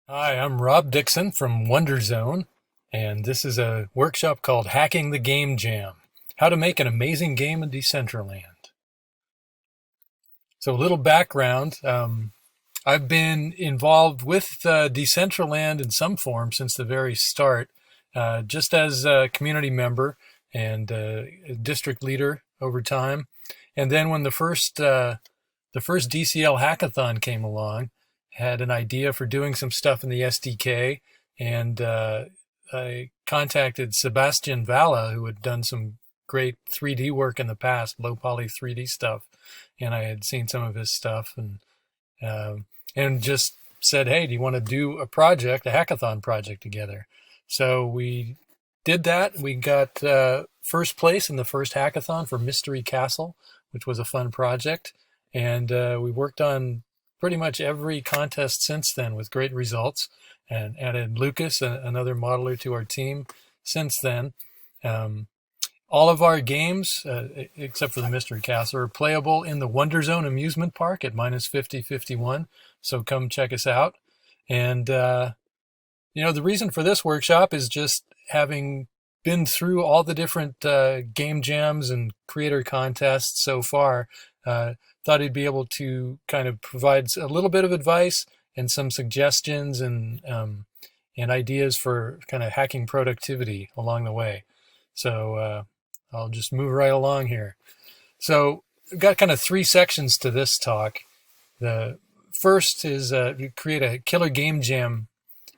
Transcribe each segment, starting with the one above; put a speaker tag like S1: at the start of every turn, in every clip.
S1: Hi, I'm Rob Dixon from Wonder Zone, and this is a workshop called Hacking the Game Jam: How to Make an Amazing Game in Decentraland. So, a little background. I've been involved with Decentraland in some form since the very start, just as a community member and a district leader over time. And then when the first DCL hackathon came along, had an idea for doing some stuff in the SDK, and I contacted Sebastian Valla, who had done some great 3D work in the past, low poly 3D stuff, and I had seen some of his stuff, um, and just said, "Hey, do you want to do a project, a hackathon project together?" So we did that. We got first place in the first hackathon for Mystery Castle, which was a fun project, and we worked on pretty much every contest since then with great results, and added Lucas, another modeler, to our team since then. Um, all of our games, except for the Mystery Castle, are playable in the Wonder Zone amusement park at minus 5051. So come check us out. And, the reason for this workshop is just having been through all the different game jams and creator contests so far. Thought he'd be able to kind of provide a little bit of advice and some suggestions and ideas for kind of hacking productivity along the way. So I'll just move right along here. So we've got kind of three sections to this talk. The first is you create a killer game jam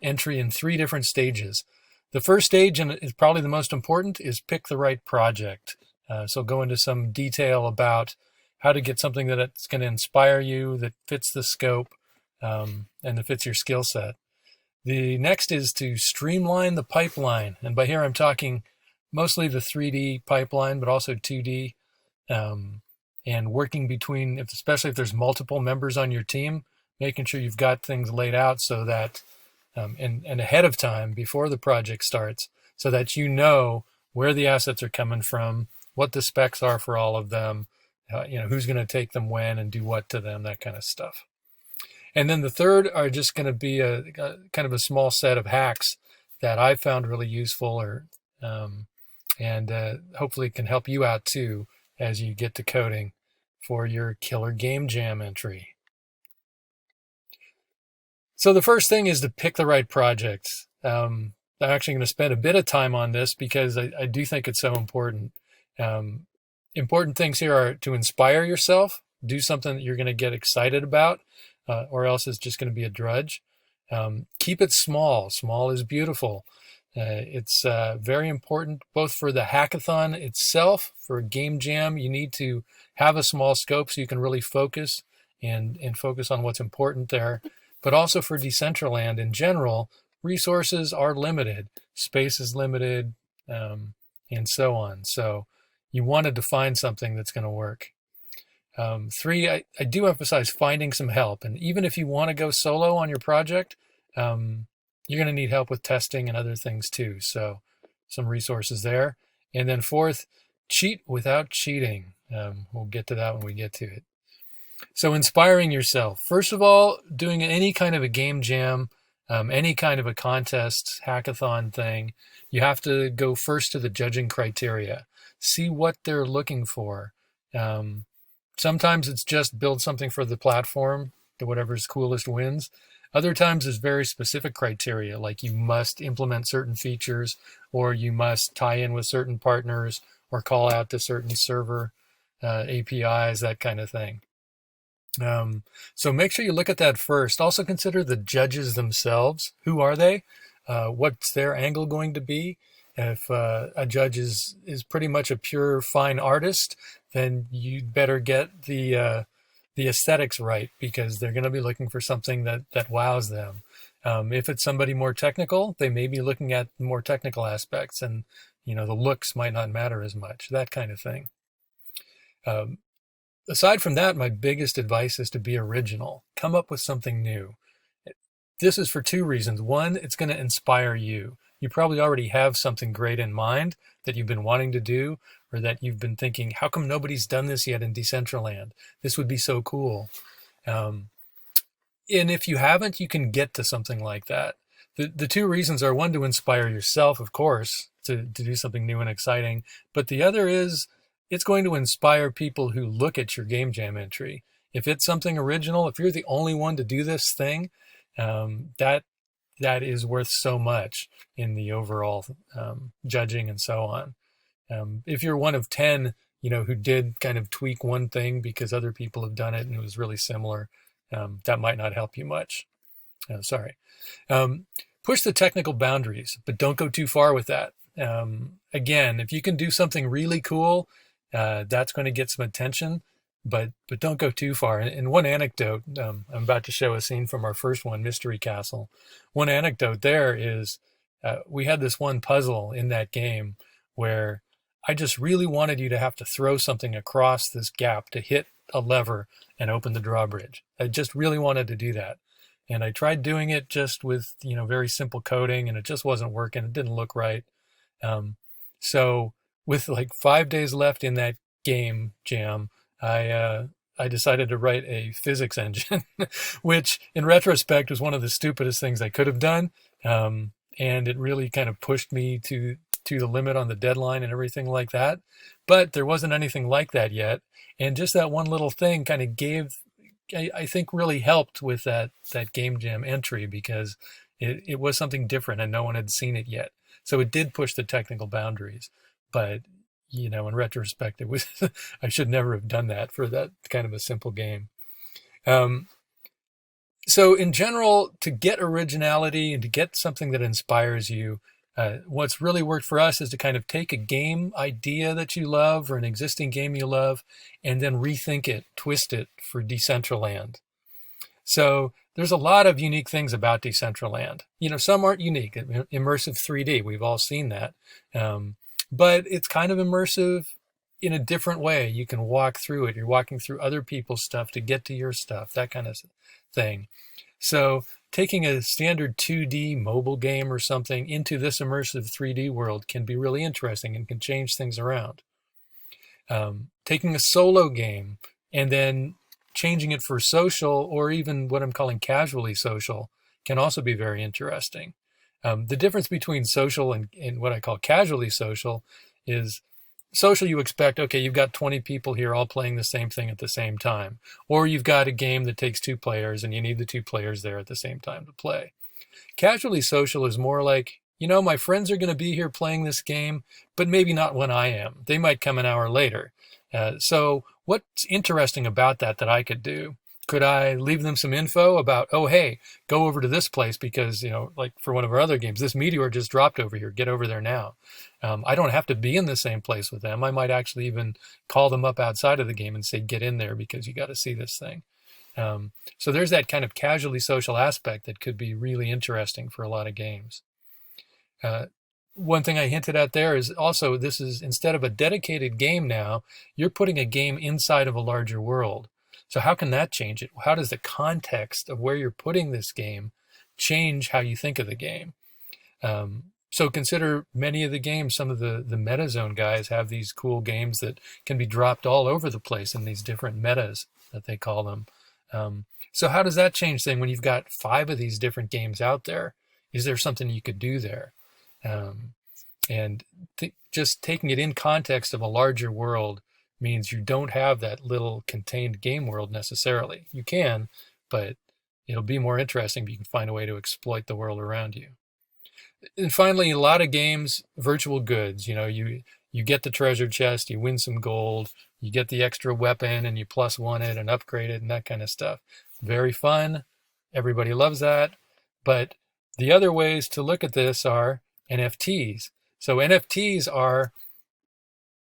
S1: entry in three different stages. The first stage, and is probably the most important, is pick the right project. So go into some detail about how to get something that's going to inspire you, that fits the scope, and that fits your skill set. The next is to streamline the pipeline. And by here, I'm talking mostly the 3D pipeline, but also 2D, and working between, especially if there's multiple members on your team, making sure you've got things laid out so that, and ahead of time before the project starts, so that you know where the assets are coming from, what the specs are for all of them, who's going to take them when and do what to them, that kind of stuff. And then the third are just going to be a kind of a small set of hacks that I found really useful, and hopefully can help you out too as you get to coding for your killer game jam entry. So the first thing is to pick the right project. I'm actually going to spend a bit of time on this because I do think it's so important. Important things here are to inspire yourself, do something that you're going to get excited about, or else it's just going to be a drudge. Keep it small. Small is beautiful. It's very important both for the hackathon itself. For a game jam, you need to have a small scope so you can really focus and focus on what's important there. But also for Decentraland in general, resources are limited, space is limited, and so on. So you want to define something that's going to work. Three, I do emphasize finding some help. And even if you want to go solo on your project, you're going to need help with testing and other things too. So some resources there. And then fourth, cheat without cheating. We'll get to that when we get to it. So inspiring yourself. First of all, doing any kind of a game jam, any kind of a contest, hackathon thing, you have to go first to the judging criteria. See what they're looking for. Sometimes it's just build something for the platform, whatever's coolest wins. Other times there's very specific criteria, like you must implement certain features, or you must tie in with certain partners, or call out to certain server APIs, that kind of thing. So make sure you look at that first. Also consider the judges themselves. Who are they? What's their angle going to be? If a judge is pretty much a pure fine artist, then you'd better get the aesthetics right, because they're going to be looking for something that wows them. If it's somebody more technical, they may be looking at more technical aspects, and the looks might not matter as much. That kind of thing. Aside from that, my biggest advice is to be original. Come up with something new. This is for two reasons. One, it's going to inspire you. You probably already have something great in mind that you've been wanting to do, or that you've been thinking, how come nobody's done this yet in Decentraland? This would be so cool. And if you haven't, you can get to something like that. The two reasons are, one, to inspire yourself, of course, to do something new and exciting. But the other is it's going to inspire people who look at your game jam entry. If it's something original, if you're the only one to do this thing, that is worth so much in the overall judging and so on. If you're one of 10, who did kind of tweak one thing because other people have done it and it was really similar, that might not help you much. Sorry. Push the technical boundaries, but don't go too far with that. Again, if you can do something really cool, that's going to get some attention, but don't go too far. And one anecdote, I'm about to show a scene from our first one, Mystery Castle. One anecdote there is we had this one puzzle in that game where I just really wanted you to have to throw something across this gap to hit a lever and open the drawbridge. I just really wanted to do that. And I tried doing it just with, very simple coding, and it just wasn't working. It didn't look right. So with like 5 days left in that game jam, I decided to write a physics engine, which in retrospect was one of the stupidest things I could have done. And it really kind of pushed me to the limit on the deadline and everything like that. But there wasn't anything like that yet. And just that one little thing kind of I think really helped with that game jam entry, because it was something different and no one had seen it yet. So it did push the technical boundaries. But, in retrospect, it was I should never have done that for that kind of a simple game. So in general, to get originality and to get something that inspires you, what's really worked for us is to kind of take a game idea that you love or an existing game you love and then rethink it, twist it for Decentraland. So there's a lot of unique things about Decentraland. Some aren't unique. Immersive 3D, we've all seen that. But it's kind of immersive in a different way. You can walk through it. You're walking through other people's stuff to get to your stuff, that kind of thing. So taking a standard 2D mobile game or something into this immersive 3D world can be really interesting and can change things around. Taking a solo game and then changing it for social, or even what I'm calling casually social, can also be very interesting. The difference between social and what I call casually social is social, you expect, okay, you've got 20 people here all playing the same thing at the same time. Or you've got a game that takes 2 players and you need the 2 players there at the same time to play. Casually social is more like, my friends are going to be here playing this game, but maybe not when I am. They might come an hour later. So what's interesting about that I could do? Could I leave them some info about, oh, hey, go over to this place because, like for one of our other games, this meteor just dropped over here. Get over there now. I don't have to be in the same place with them. I might actually even call them up outside of the game and say, get in there because you got to see this thing. So there's that kind of casually social aspect that could be really interesting for a lot of games. One thing I hinted at there is also, this is, instead of a dedicated game now, you're putting a game inside of a larger world. So how can that change it? How does the context of where you're putting this game change how you think of the game? So consider many of the games, some of the MetaZone guys have these cool games that can be dropped all over the place in these different metas that they call them. So how does that change things when you've got 5 of these different games out there? Is there something you could do there? Just taking it in context of a larger world means you don't have that little contained game world necessarily. You can, but it'll be more interesting if you can find a way to exploit the world around you. And finally, a lot of games, virtual goods. You get the treasure chest, you win some gold, you get the extra weapon, and you +1 it and upgrade it and that kind of stuff. Very fun. Everybody loves that. But the other ways to look at this are NFTs. So NFTs are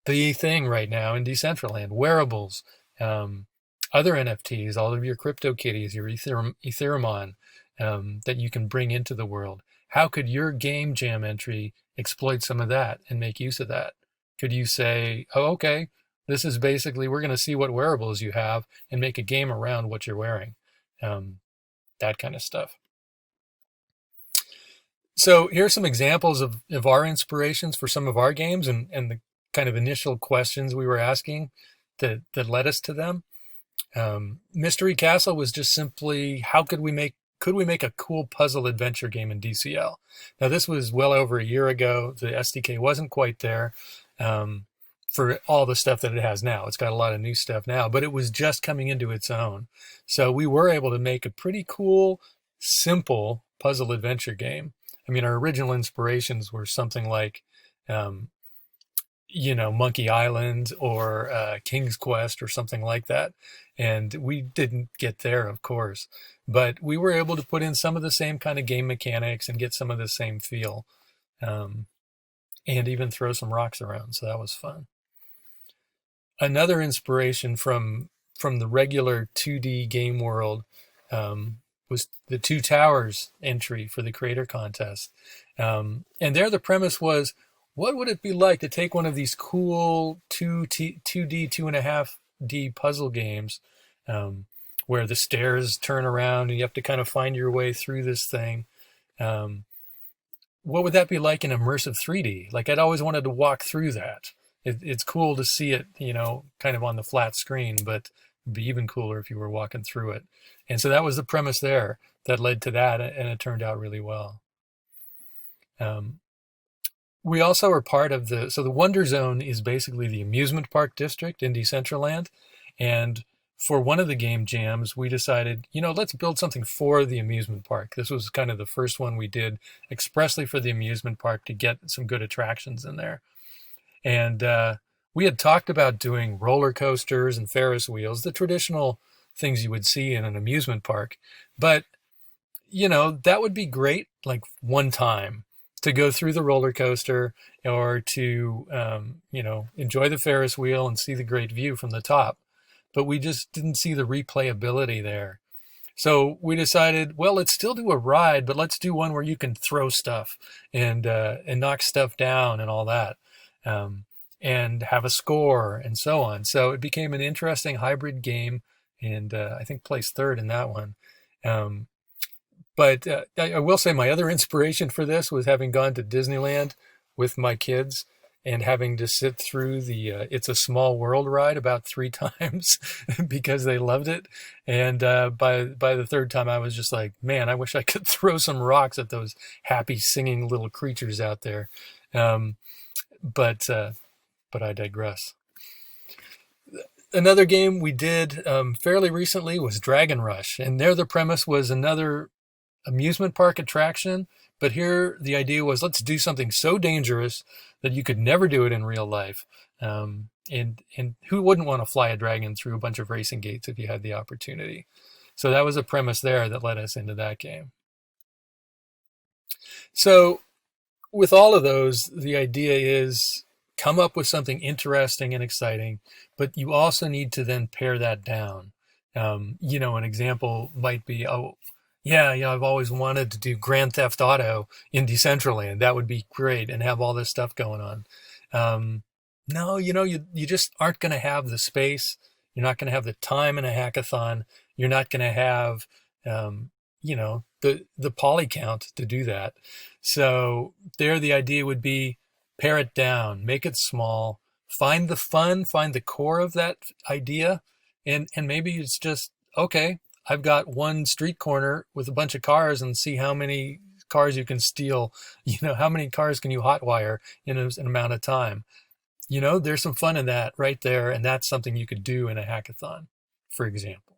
S1: the thing right now in Decentraland. Wearables, other NFTs, all of your CryptoKitties, your Ethereum that you can bring into the world. How could your game jam entry exploit some of that and make use of that? Could you say, oh, okay, this is basically, we're going to see what wearables you have and make a game around what you're wearing. That kind of stuff. So here are some examples of our inspirations for some of our games and the kind of initial questions we were asking that led us to them. Mystery Castle was just simply how could we make a cool puzzle adventure game in DCL? Now this was well over a year ago. The SDK wasn't quite there um, for all the stuff that it has now. It's got a lot of new stuff now, but it was just coming into its own. So we were able to make a pretty cool, simple puzzle adventure game. I mean, our original inspirations were something like um, Monkey Island or King's Quest or something like that. And we didn't get there, of course, but we were able to put in some of the same kind of game mechanics and get some of the same feel, um, and even throw some rocks around. So that was fun. Another inspiration from the regular 2D game world was the Two Towers entry for the creator contest. And there the premise was, what would it be like to take one of these cool 2D, 2.5D puzzle games where the stairs turn around and you have to kind of find your way through this thing? What would that be like in immersive 3D? Like, I'd always wanted to walk through that. It's cool to see it, kind of on the flat screen, but it'd be even cooler if you were walking through it. And so that was the premise there that led to that, and it turned out really well. We also are part of so the Wonder Zone is basically the amusement park district in Decentraland. And for one of the game jams, we decided, let's build something for the amusement park. This was kind of the first one we did expressly for the amusement park to get some good attractions in there. And we had talked about doing roller coasters and Ferris wheels, the traditional things you would see in an amusement park. But, that would be great, like one time, to go through the roller coaster or to, enjoy the Ferris wheel and see the great view from the top. But we just didn't see the replayability there. So we decided, well, let's still do a ride, but let's do one where you can throw stuff and knock stuff down and all that, and have a score and so on. So it became an interesting hybrid game, and I think placed third in that one. But I will say my other inspiration for this was having gone to Disneyland with my kids and having to sit through the It's a Small World ride about 3 times because they loved it. And by the third time, I was just like, man, I wish I could throw some rocks at those happy singing little creatures out there. But I digress. Another game we did fairly recently was Dragon Rush. And there the premise was another amusement park attraction, but here the idea was, let's do something so dangerous that you could never do it in real life. And who wouldn't want to fly a dragon through a bunch of racing gates if you had the opportunity? So that was a premise there that led us into that game. So with all of those, the idea is come up with something interesting and exciting, but you also need to then pare that down. An example might be, I've always wanted to do Grand Theft Auto in Decentraland. That would be great, and have all this stuff going on. No, you just aren't going to have the space. You're not going to have the time in a hackathon. You're not going to have, the poly count to do that. So there, the idea would be pare it down, make it small, find the fun, find the core of that idea, and maybe it's just, okay, I've got one street corner with a bunch of cars and see how many cars you can steal. How many cars can you hotwire in an amount of time? There's some fun in that right there. And that's something you could do in a hackathon, for example.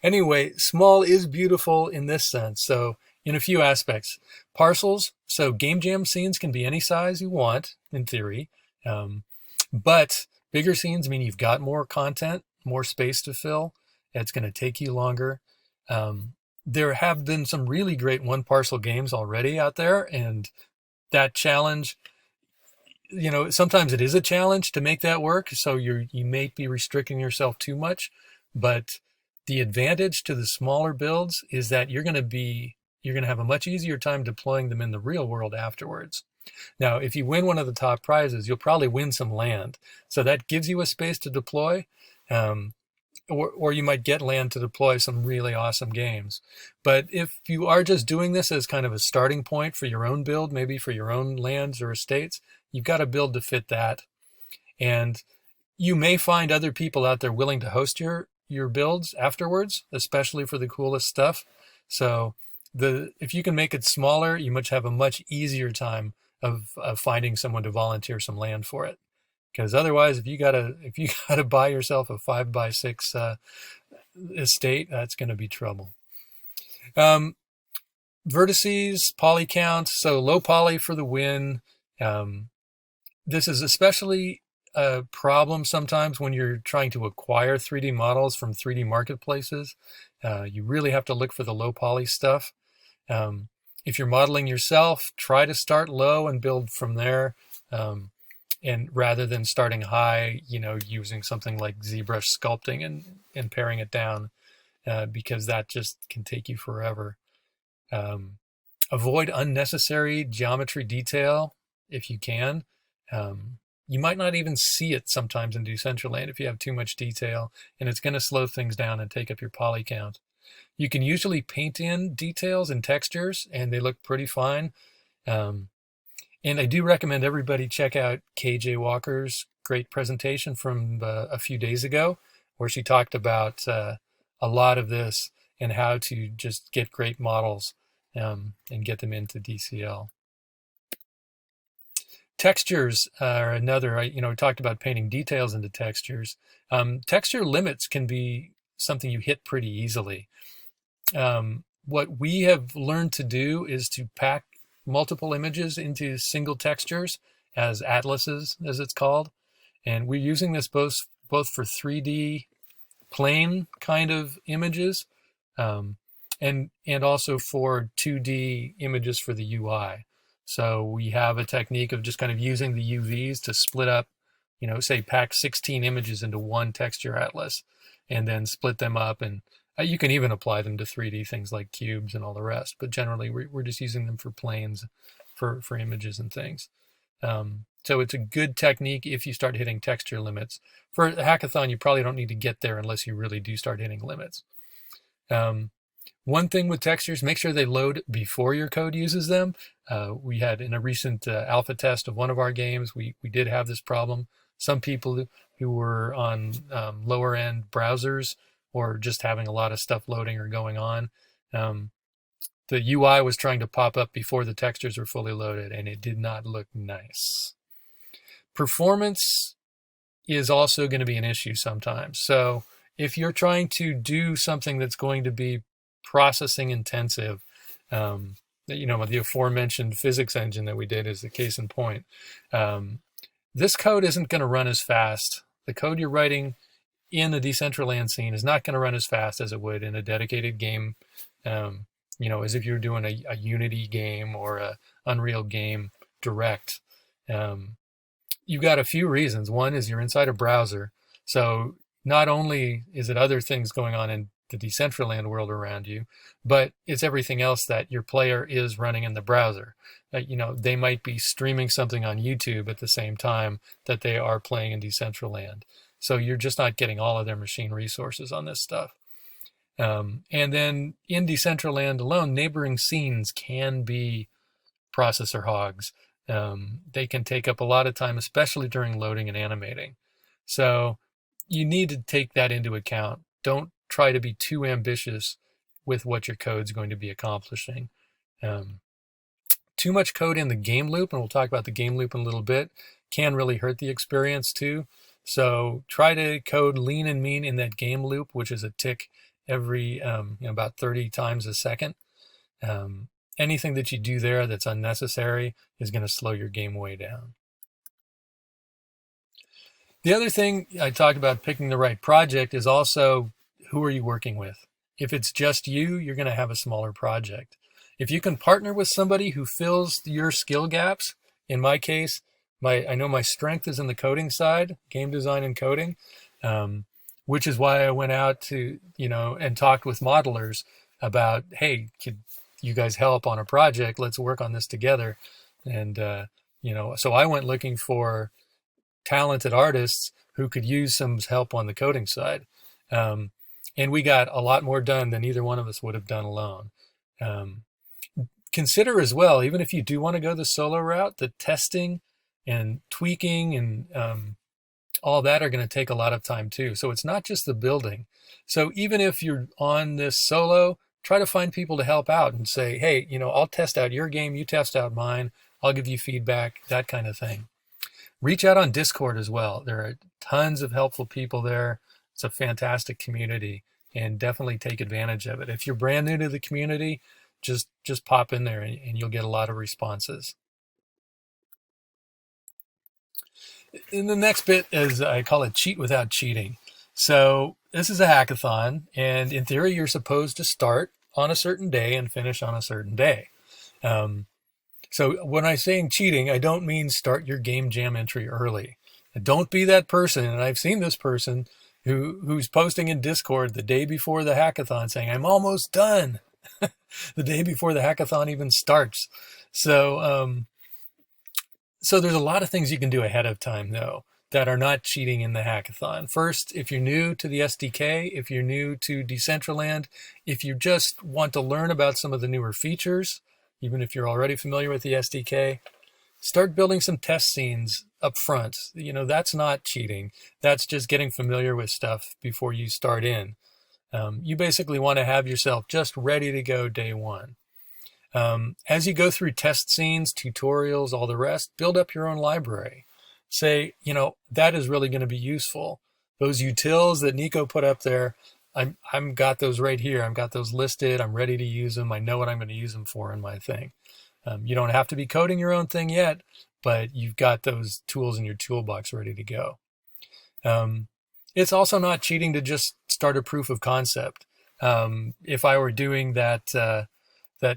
S1: Anyway, small is beautiful in this sense. So in a few aspects, parcels. So game jam scenes can be any size you want in theory. But bigger scenes mean you've got more content, more space to fill. It's going to take you longer. There have been some really great one parcel games already out there, and that challenge, sometimes it is a challenge to make that work. So you may be restricting yourself too much, but the advantage to the smaller builds is that you're going to have a much easier time deploying them in the real world afterwards. Now, if you win one of the top prizes, you'll probably win some land. So that gives you a space to deploy. Or you might get land to deploy some really awesome games. But if you are just doing this as kind of a starting point for your own build, maybe for your own lands or estates, you've got to build to fit that. And you may find other people out there willing to host your your builds afterwards, especially for the coolest stuff. So if you can make it smaller, you have a much easier time of finding someone to volunteer some land for it. Because otherwise, if you gotta buy yourself a 5x6 estate, that's going to be trouble. Vertices, poly count, so low poly for the win. This is especially a problem sometimes when you're trying to acquire 3D models from 3D marketplaces. You really have to look for the low poly stuff. If you're modeling yourself, try to start low and build from there. And rather than starting high, using something like ZBrush sculpting and paring it down, because that just can take you forever. Avoid unnecessary geometry detail if you can. You might not even see it sometimes in Decentraland if you have too much detail, and it's going to slow things down and take up your poly count. You can usually paint in details and textures, and they look pretty fine. And I do recommend everybody check out KJ Walker's great presentation from a few days ago, where she talked about a lot of this and how to just get great models and get them into DCL. Textures are another, we talked about painting details into textures. Texture limits can be something you hit pretty easily. What we have learned to do is to pack multiple images into single textures as atlases, as it's called. And we're using this both for 3D plane kind of images and also for 2D images for the UI. So we have a technique of just kind of using the UVs to split up, say pack 16 images into one texture atlas and then split them up. And you can even apply them to 3D things like cubes and all the rest, but generally we're just using them for planes, for images and things. So it's a good technique if you start hitting texture limits. For a hackathon, you probably don't need to get there unless you really do start hitting limits. One thing with textures, make sure they load before your code uses them. We had in a recent alpha test of one of our games, we did have this problem. Some people who were on lower end browsers or just having a lot of stuff loading or going on, the UI was trying to pop up before the textures were fully loaded, and it did not look nice. Performance is also going to be an issue sometimes. So if you're trying to do something that's going to be processing intensive, the aforementioned physics engine that we did is the case in point. This code isn't going to run as fast. The code you're writing in a Decentraland scene is not going to run as fast as it would in a dedicated game, as if you're doing a Unity game or a Unreal game direct. You've got a few reasons. One is you're inside a browser. So not only is it other things going on in the Decentraland world around you, but it's everything else that your player is running in the browser. They might be streaming something on YouTube at the same time that they are playing in Decentraland. So you're just not getting all of their machine resources on this stuff. And then in Decentraland alone, neighboring scenes can be processor hogs. They can take up a lot of time, especially during loading and animating. So you need to take that into account. Don't try to be too ambitious with what your code's going to be accomplishing. Too much code in the game loop, and we'll talk about the game loop in a little bit, can really hurt the experience too. So try to code lean and mean in that game loop, which is a tick every about 30 times a second. Anything that you do there that's unnecessary is going to slow your game way down. The other thing I talked about picking the right project is also who are you working with? If it's just you, you're going to have a smaller project. If you can partner with somebody who fills your skill gaps, in my case, I know my strength is in the coding side, game design and coding, which is why I went out to, and talked with modelers about, hey, could you guys help on a project? Let's work on this together. And, so I went looking for talented artists who could use some help on the coding side. And we got a lot more done than either one of us would have done alone. Consider as well, even if you do want to go the solo route, the testing and tweaking and all that are going to take a lot of time too. So it's not just the building. So even if you're on this solo, try to find people to help out and say, hey, I'll test out your game, you test out mine, I'll give you feedback, that kind of thing. Reach out on Discord as well. There are tons of helpful people there. It's a fantastic community, and definitely take advantage of it. If you're brand new to the community, just pop in there and you'll get a lot of responses. And the next bit is, I call it cheat without cheating. So this is a hackathon, and in theory, you're supposed to start on a certain day and finish on a certain day. So when I'm saying cheating, I don't mean start your game jam entry early. Don't be that person, and I've seen this person who's posting in Discord the day before the hackathon saying, I'm almost done, the day before the hackathon even starts. So there's a lot of things you can do ahead of time, though, that are not cheating in the hackathon. First, if you're new to the SDK, if you're new to Decentraland, if you just want to learn about some of the newer features, even if you're already familiar with the SDK, start building some test scenes up front. That's not cheating. That's just getting familiar with stuff before you start in. You basically want to have yourself just ready to go day one. As you go through test scenes, tutorials, all the rest, build up your own library. Say, that is really going to be useful. Those utils that Nico put up there, I'm got those right here. I've got those listed. I'm ready to use them. I know what I'm going to use them for in my thing. You don't have to be coding your own thing yet, but you've got those tools in your toolbox ready to go. It's also not cheating to just start a proof of concept. If I were doing that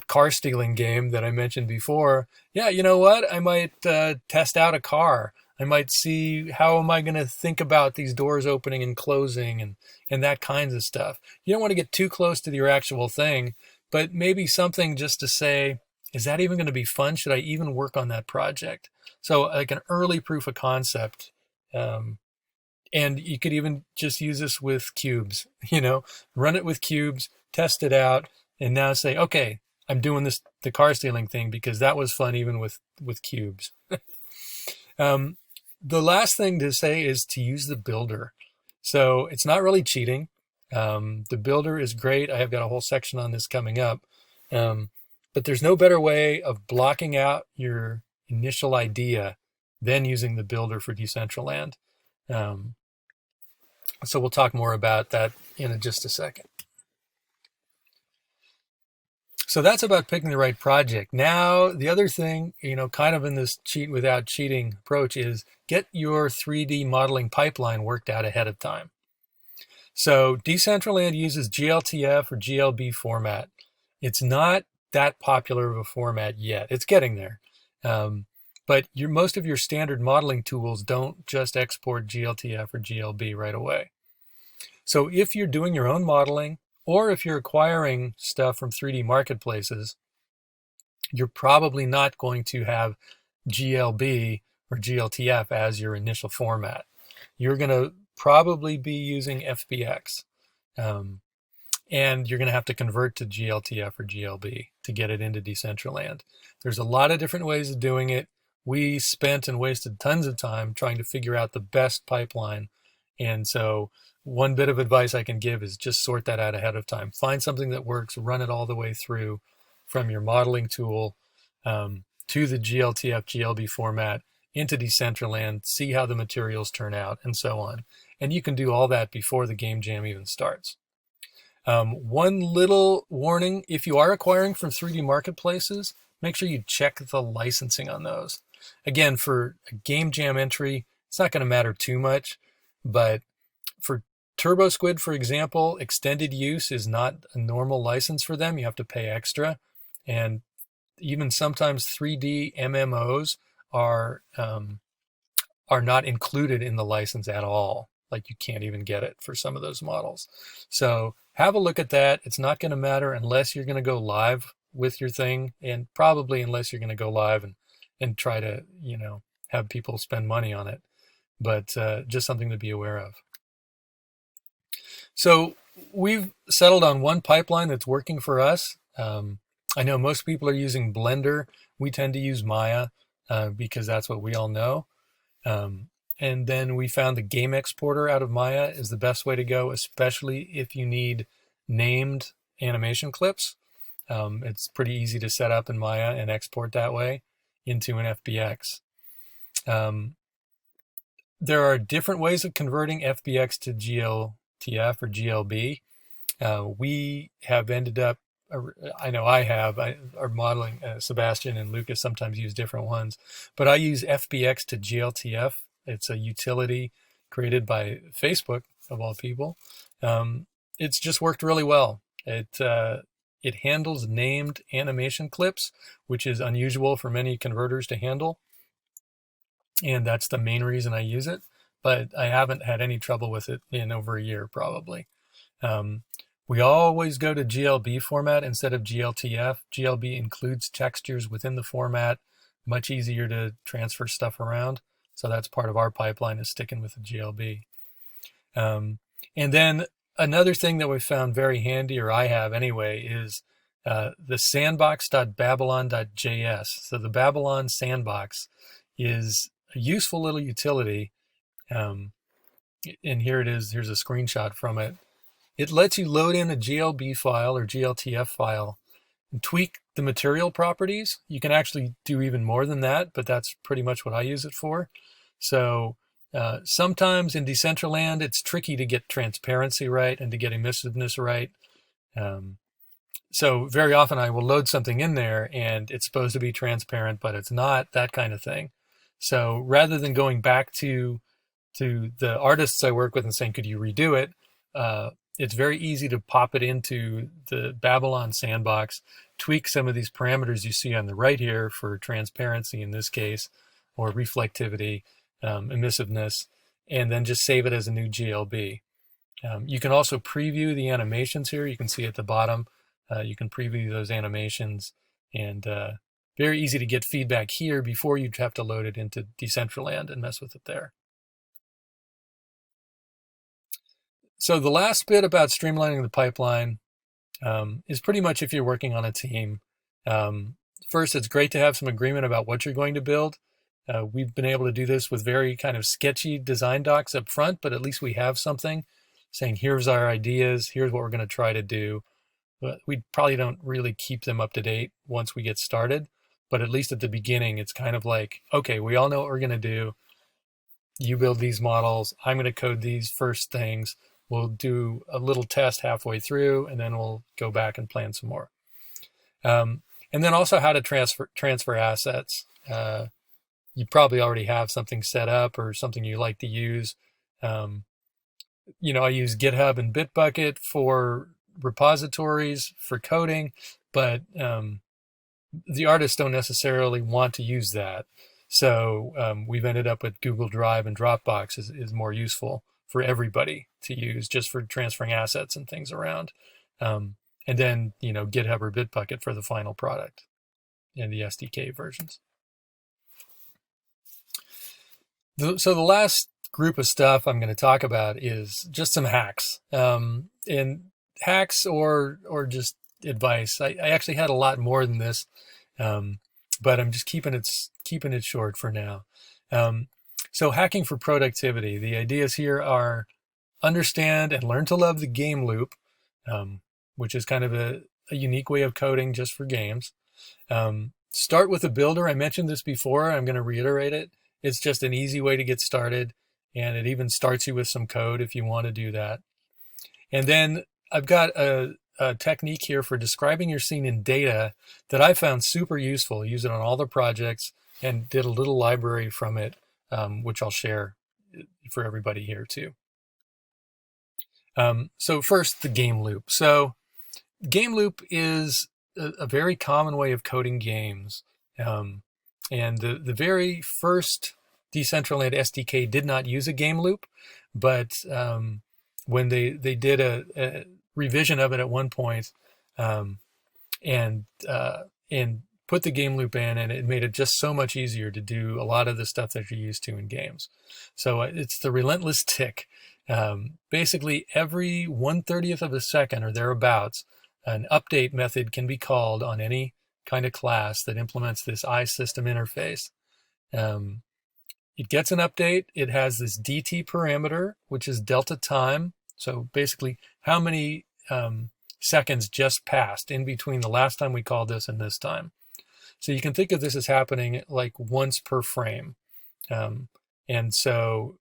S1: car stealing game that I mentioned before, yeah, you know what? I might test out a car. I might see how am I going to think about these doors opening and closing and that kinds of stuff. You don't want to get too close to your actual thing, but maybe something just to say, is that even going to be fun? Should I even work on that project? So like an early proof of concept. And you could even just use this with cubes, run it with cubes, test it out, and now say, okay, I'm doing the car stealing thing because that was fun even with cubes. The last thing to say is to use the builder. So it's not really cheating. The builder is great. I have got a whole section on this coming up. But there's no better way of blocking out your initial idea than using the builder for Decentraland. So we'll talk more about that in just a second. So that's about picking the right project. Now, the other thing, kind of in this cheat without cheating approach is get your 3D modeling pipeline worked out ahead of time. So Decentraland uses GLTF or GLB format. It's not that popular of a format yet. It's getting there. But most of your standard modeling tools don't just export GLTF or GLB right away. So if you're doing your own modeling, or if you're acquiring stuff from 3D marketplaces, you're probably not going to have GLB or GLTF as your initial format. You're going to probably be using FBX. And you're going to have to convert to GLTF or GLB to get it into Decentraland. There's a lot of different ways of doing it. We spent and wasted tons of time trying to figure out the best pipeline. And so one bit of advice I can give is just sort that out ahead of time. Find something that works, run it all the way through from your modeling tool to the GLTF, GLB format into Decentraland, see how the materials turn out, and so on. And you can do all that before the game jam even starts. One little warning, if you are acquiring from 3D marketplaces, make sure you check the licensing on those. Again, for a game jam entry, it's not going to matter too much, but for Turbo Squid, for example, extended use is not a normal license for them. You have to pay extra. And even sometimes 3D MMOs are not included in the license at all. Like you can't even get it for some of those models. So have a look at that. It's not going to matter unless you're going to go live with your thing, and probably unless you're going to go live and try to, have people spend money on it. But just something to be aware of. So we've settled on one pipeline that's working for us. I know most people are using Blender. We tend to use Maya because that's what we all know. And then we found the game exporter out of Maya is the best way to go, especially if you need named animation clips. It's pretty easy to set up in Maya and export that way into an FBX. There are different ways of converting FBX to GLTF or GLB. We have ended up, I know I have, our modeling, Sebastian and Lucas sometimes use different ones, but I use FBX to GLTF. It's a utility created by Facebook, of all people. It's just worked really well. It handles named animation clips, which is unusual for many converters to handle. And that's the main reason I use it. But I haven't had any trouble with it in over a year, probably. We always go to GLB format instead of GLTF. GLB includes textures within the format, much easier to transfer stuff around. So that's part of our pipeline, is sticking with the GLB. And then another thing that we found very handy, or I have anyway, is the sandbox.babylon.js. So the Babylon sandbox is a useful little utility. And here it is. Here's a screenshot from it. It lets you load in a GLB file or GLTF file and tweak the material properties. You can actually do even more than that, but that's pretty much what I use it for. So sometimes in Decentraland, it's tricky to get transparency right and to get emissiveness right. So very often I will load something in there and it's supposed to be transparent, but it's not, that kind of thing. So rather than going back to the artists I work with and saying, could you redo it? It's very easy to pop it into the Babylon sandbox, tweak some of these parameters you see on the right here for transparency in this case, or reflectivity, emissiveness, and then just save it as a new GLB. You can also preview the animations here. You can see at the bottom, you can preview those animations, and very easy to get feedback here before you have to load it into Decentraland and mess with it there. So the last bit about streamlining the pipeline is pretty much if you're working on a team. First, it's great to have some agreement about what you're going to build. We've been able to do this with very kind of sketchy design docs up front, but at least we have something saying, here's our ideas, here's what we're going to try to do. But we probably don't really keep them up to date once we get started. But at least at the beginning, it's kind of like, okay, we all know what we're going to do. You build these models. I'm going to code these first things. We'll do a little test halfway through, and then we'll go back and plan some more. And then also how to transfer assets. You probably already have something set up or something you like to use. I use GitHub and Bitbucket for repositories for coding, but the artists don't necessarily want to use that. So we've ended up with Google Drive and Dropbox is more useful for everybody to use just for transferring assets and things around. And then, GitHub or Bitbucket for the final product and the SDK versions. So the last group of stuff I'm going to talk about is just some hacks. And hacks or just advice. I actually had a lot more than this, but I'm just keeping it short for now. So hacking for productivity. The ideas here are understand and learn to love the game loop, which is kind of a unique way of coding just for games. Start with a builder. I mentioned this before. I'm going to reiterate it. It's just an easy way to get started, and it even starts you with some code if you want to do that. And then I've got a technique here for describing your scene in data that I found super useful. Use it on all the projects and did a little library from it, which I'll share for everybody here too. So first, the game loop. So game loop is a very common way of coding games. And the very first Decentraland SDK did not use a game loop, but when they did a revision of it at one point, and put the game loop in, and it made it just so much easier to do a lot of the stuff that you're used to in games. So it's the relentless tick. Basically, every 1/30th of a second or thereabouts, an update method can be called on any kind of class that implements this iSystem interface. it gets an update. It has this DT parameter, which is delta time. So basically how many seconds just passed in between the last time we called this and this time. So you can think of this as happening like once per frame. And so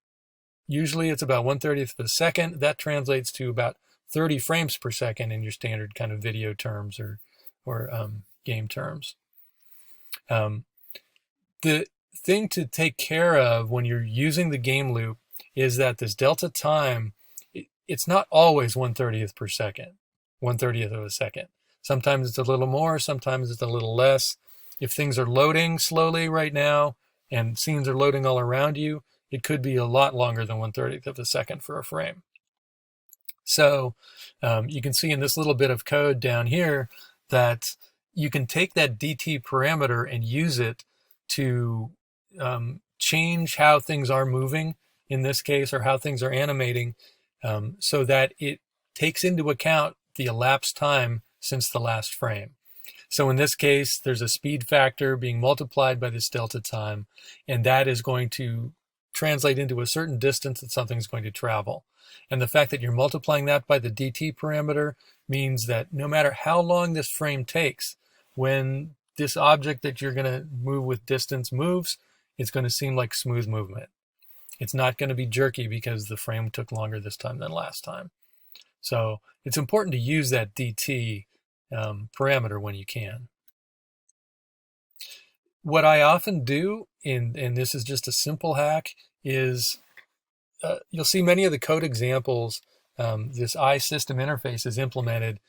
S1: usually it's about 1/30th of a second. That translates to about 30 frames per second in your standard kind of video terms or game terms. The thing to take care of when you're using the game loop is that this delta time, it's not always 1/30th per second, 1/30th of a second. Sometimes it's a little more, sometimes it's a little less. If things are loading slowly right now and scenes are loading all around you, it could be a lot longer than 1/30th of a second for a frame. So you can see in this little bit of code down here that you can take that DT parameter and use it to change how things are moving in this case, or how things are animating, so that it takes into account the elapsed time since the last frame. So in this case, there's a speed factor being multiplied by this delta time, and that is going to translate into a certain distance that something's going to travel. And the fact that you're multiplying that by the DT parameter means that no matter how long this frame takes, when this object that you're going to move with distance moves, it's going to seem like smooth movement. It's not going to be jerky because the frame took longer this time than last time. So it's important to use that DT parameter when you can. What I often do, and this is just a simple hack, is you'll see many of the code examples, this iSystem interface is implemented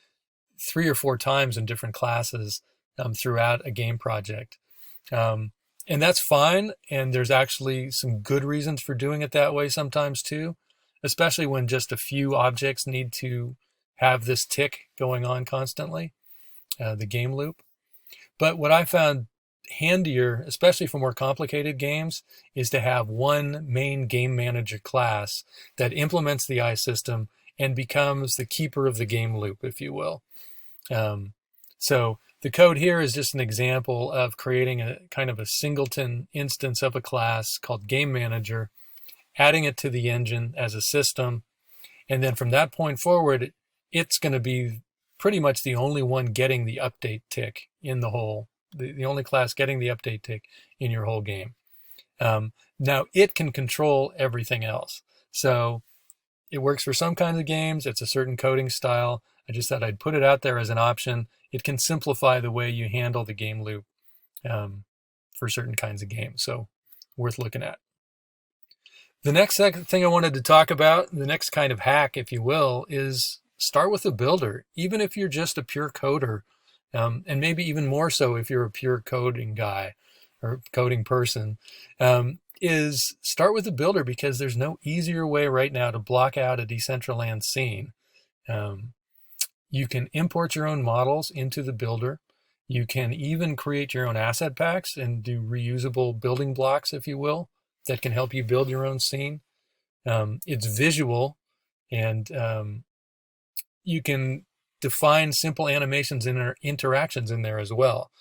S1: 3 or 4 times in different classes throughout a game project. And that's fine, and there's actually some good reasons for doing it that way sometimes too, especially when just a few objects need to have this tick going on constantly, the game loop. But what I found handier, especially for more complicated games, is to have one main game manager class that implements the iSystem and becomes the keeper of the game loop, if you will. So the code here is just an example of creating a kind of a singleton instance of a class called Game Manager, adding it to the engine as a system, and then from that point forward, it's going to be pretty much the only one getting the update tick in the whole, the only class getting the update tick in your whole game. Now it can control everything else. So it works for some kinds of games. It's a certain coding style. I just thought I'd put it out there as an option. It can simplify the way you handle the game loop for certain kinds of games. So worth looking at. The next thing I wanted to talk about, the next kind of hack, if you will, is start with a builder, even if you're just a pure coder, and maybe even more so if you're a pure coding guy or coding person, is start with a builder, because there's no easier way right now to block out a Decentraland scene. You can import your own models into the builder. You can even create your own asset packs and do reusable building blocks, if you will, that can help you build your own scene. It's visual, and you can define simple animations and interactions in there as well.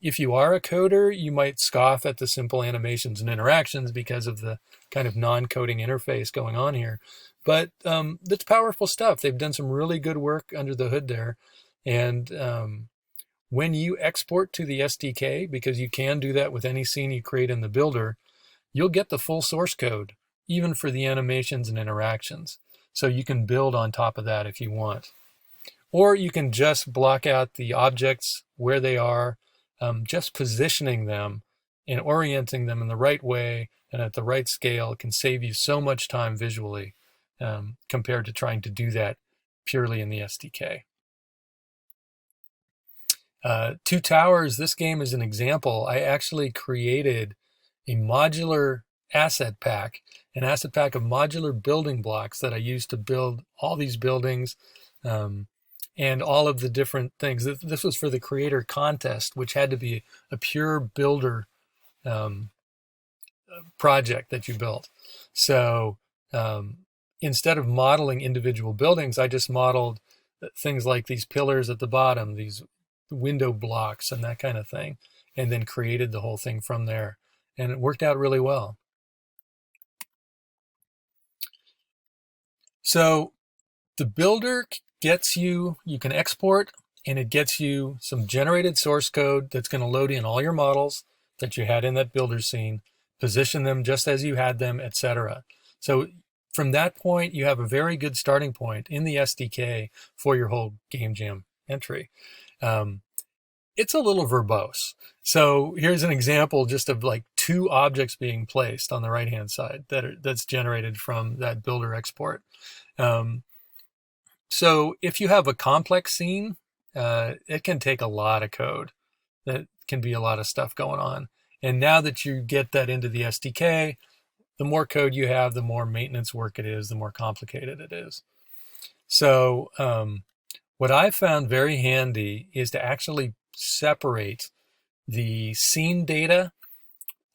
S1: If you are a coder, you might scoff at the simple animations and interactions because of the kind of non-coding interface going on here. But that's powerful stuff. They've done some really good work under the hood there. And when you export to the SDK, because you can do that with any scene you create in the builder, you'll get the full source code, even for the animations and interactions. So you can build on top of that if you want. Or you can just block out the objects where they are, just positioning them and orienting them in the right way and at the right scale can save you so much time visually compared to trying to do that purely in the SDK. Two Towers, this game is an example. I actually created a modular asset pack, an asset pack of modular building blocks that I used to build all these buildings and all of the different things. This was for the creator contest, which had to be a pure builder project that you built. So instead of modeling individual buildings, I just modeled things like these pillars at the bottom, these window blocks and that kind of thing, and then created the whole thing from there. And it worked out really well. So the builder gets you can export, and it gets you some generated source code that's going to load in all your models that you had in that builder scene, position them just as you had them, etc. So from that point, you have a very good starting point in the SDK for your whole Game Jam entry. Um, it's a little verbose. So here's an example just of like two objects being placed on the right-hand side that's generated from that builder export. Um, so if you have a complex scene, it can take a lot of code. That can be a lot of stuff going on. And now that you get that into the SDK, the more code you have, the more maintenance work it is, the more complicated it is. So what I found very handy is to actually separate the scene data,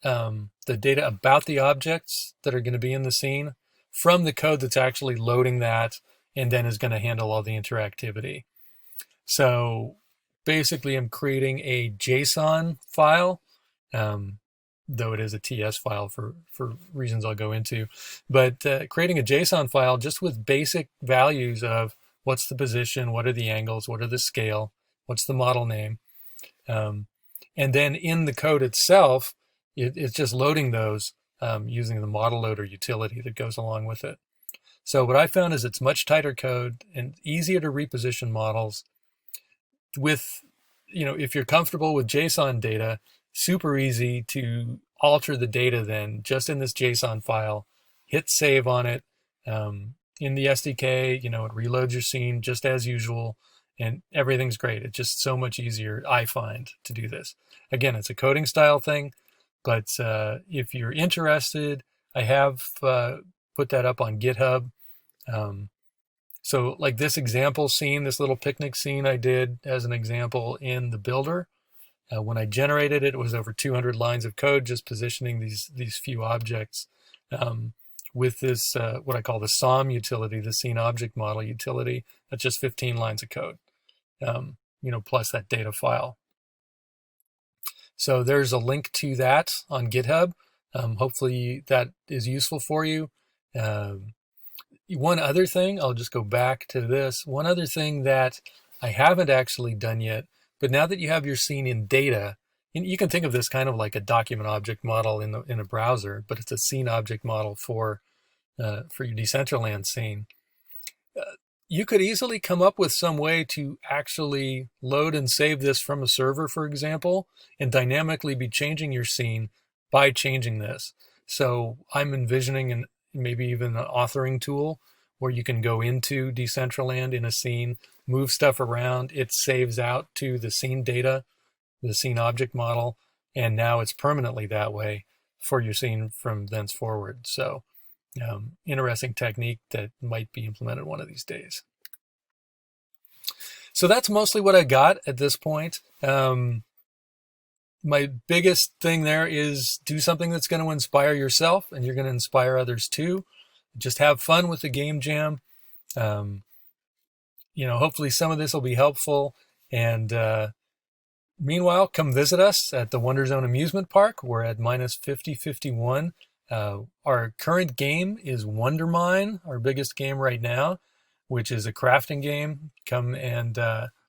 S1: the data about the objects that are going to be in the scene, from the code that's actually loading that and then is going to handle all the interactivity. So basically, I'm creating a JSON file, though it is a TS file for reasons I'll go into, but creating a JSON file just with basic values of what's the position, what are the angles, what are the scale, what's the model name. And then in the code itself, it's just loading those using the model loader utility that goes along with it. So what I found is it's much tighter code and easier to reposition models with, if you're comfortable with JSON data, super easy to alter the data then just in this JSON file, hit save on it. In the SDK, it reloads your scene just as usual, and everything's great. It's just so much easier, I find, to do this. Again, it's a coding style thing, but if you're interested, I have put that up on GitHub. So like this example scene, this little picnic scene I did as an example in the builder. When I generated it, it was over 200 lines of code just positioning these few objects with this, what I call the SOM utility, the scene object model utility. That's just 15 lines of code, plus that data file. So there's a link to that on GitHub. Hopefully that is useful for you. One other thing, I'll just go back to this. One other thing that I haven't actually done yet, but now that you have your scene in data, you can think of this kind of like a document object model in a browser, but it's a scene object model for your Decentraland scene. You could easily come up with some way to actually load and save this from a server, for example, and dynamically be changing your scene by changing this. So I'm envisioning maybe even an authoring tool where you can go into Decentraland in a scene, move stuff around, it saves out to the scene data, the scene object model, and now it's permanently that way for your scene from thenceforward. So interesting technique that might be implemented one of these days. So that's mostly what I got at this point. My biggest thing there is do something that's going to inspire yourself, and you're going to inspire others too. Just have fun with the Game Jam. Hopefully some of this will be helpful. And meanwhile, come visit us at the Wonder Zone Amusement Park. We're at minus 5051. Our current game is Wonder Mine, our biggest game right now, which is a crafting game. Come and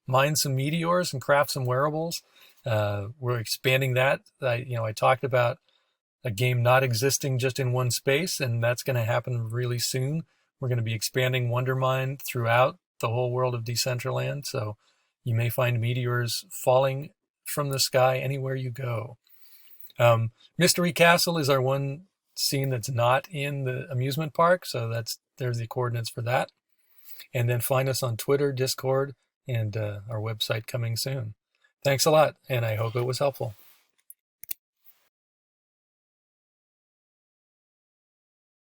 S1: mine some meteors and craft some wearables. We're expanding that. I talked about a game not existing just in one space, and that's going to happen really soon. We're going to be expanding Wonder Mine throughout the whole world of Decentraland, so you may find meteors falling from the sky anywhere you go. Mystery Castle is our one scene that's not in the amusement park, so there's the coordinates for that. And then find us on Twitter, Discord, and our website coming soon. Thanks a lot, and I hope it was helpful.